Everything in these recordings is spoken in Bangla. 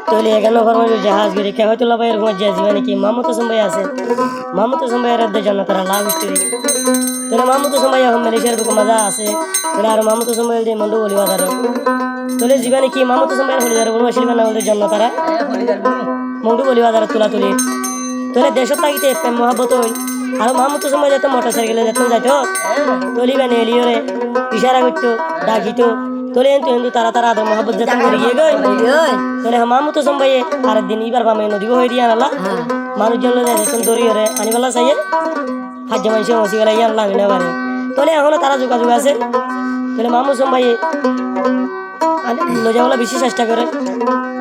তাহলে এখানে ফরমাইল জাহাজ গরি কেহতুল্লাহ ভাইয়ের ঘুমার যে জীবনে কি মাহমুদ হোসেন ভাই আছে মাহমুদ হোসেন ভাইয়ের জন্য তারা লাভ স্টোরি তাহলে মাহমুদ হোসেন ভাই এখন মালয়েশিয়ার বুকে মজা আছে তাহলে আর মাহমুদ হোসেন ভাই দিয়ে মন্ডু বলিবা তারা তাহলে জীবনে কি মাহমুদ হোসেন ভাইয়ের হলিদার বনু আসিল না ওদের জন্য তারা মন্ডু বলিবা তারা তুলা তুলি তাহলে দেশত থাকিতে প্রেম মহাব্বত হইল আর মাহমুদ হোসেন ভাই যেত মোটর সাইকেলে যেত যাইতো তলিবা নেলিওরে ইশারা করতো ডাকিতো তোলে কিন্তু তারা তারা আদর মহাব্বত যেত করে গিয়ে গই তোলে মাহমুদ হোসেন ভাই আর দিন ইবার বামে নদী হয়ে দিয়া আনলা মানুষজন যেত দরিয়রে আনিবেলা চাইয়ে হাজ্য মানুষ মসি গেলে ইয়ান লাভ না পারে তোলে এখনো তারা যোগাযোগ আছে তোলে মাহমুদ হোসেন ভাই লজাওয়ালা বেশি চেষ্টা করে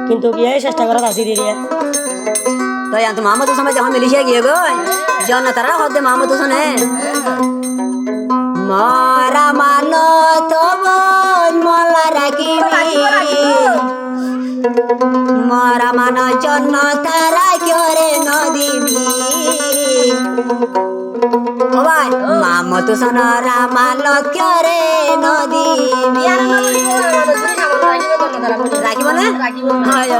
কিন্তু বিয়ে চেষ্টা করার আসি দিয়ে তো ইয়ান তো মাহমুদ হোসেন ভাই যখন মালয়েশিয়া গিয়ে গই জন তারা হদে মাহমুদ হোসেন মারা মানো তো বল মলা রাখিবি মারা মানো জন্য তারা করে নদীবি ও ভাই মাহমুদ হোসেন রামালো করে নদীবি রাখিব না হয়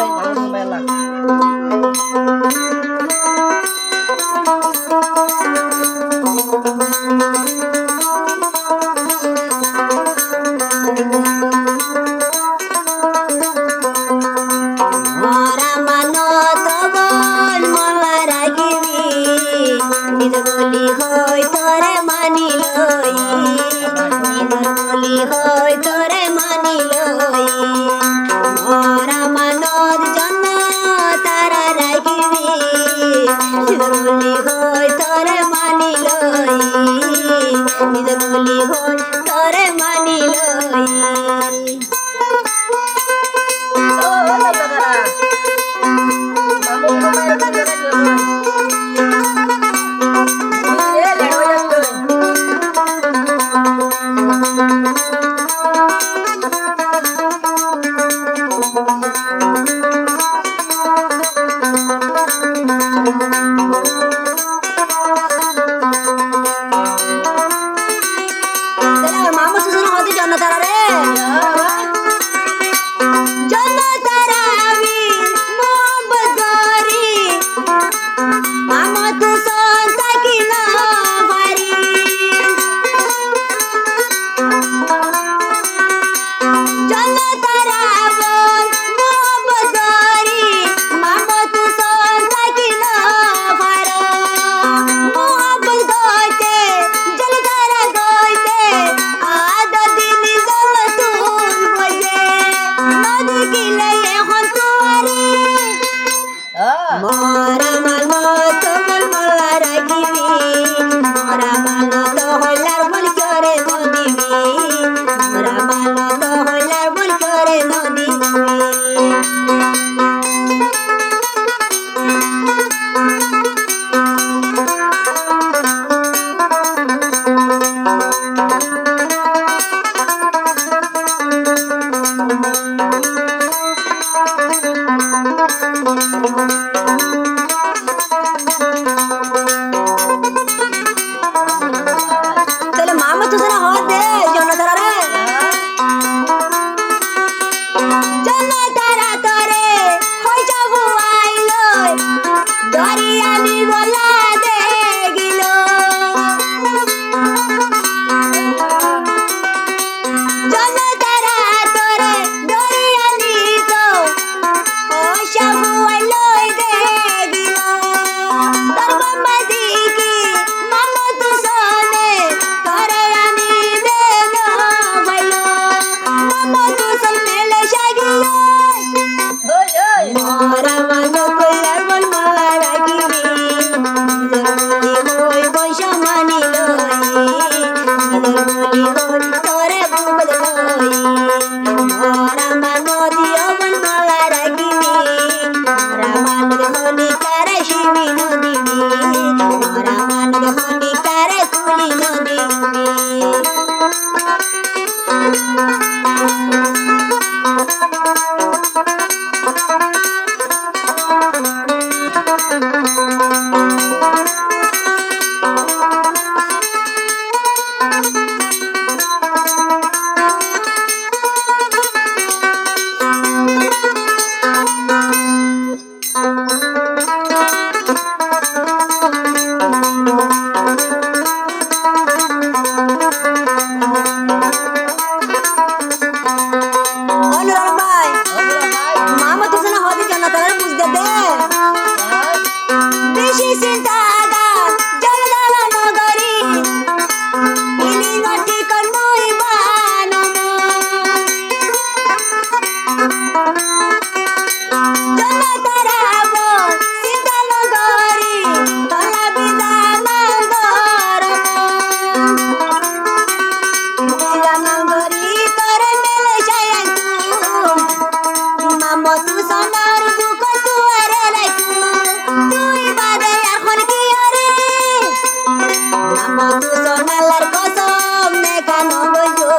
সোনালার কসম মেঘানো বইজো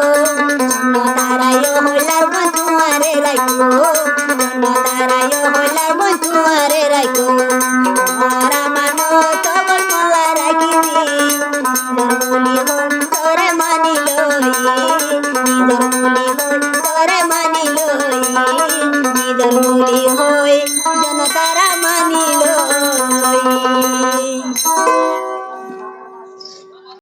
তারাইও হইলার বন্ধুয়ারে রাইকো তারাইও হইলার বন্ধুয়ারে রাইকো মারা মানো তবল মলা রাখিবি বলি হন তোরে মানিল নিদর বলি হন তোরে মানিল নিদর বলি হই জনতারা মানিল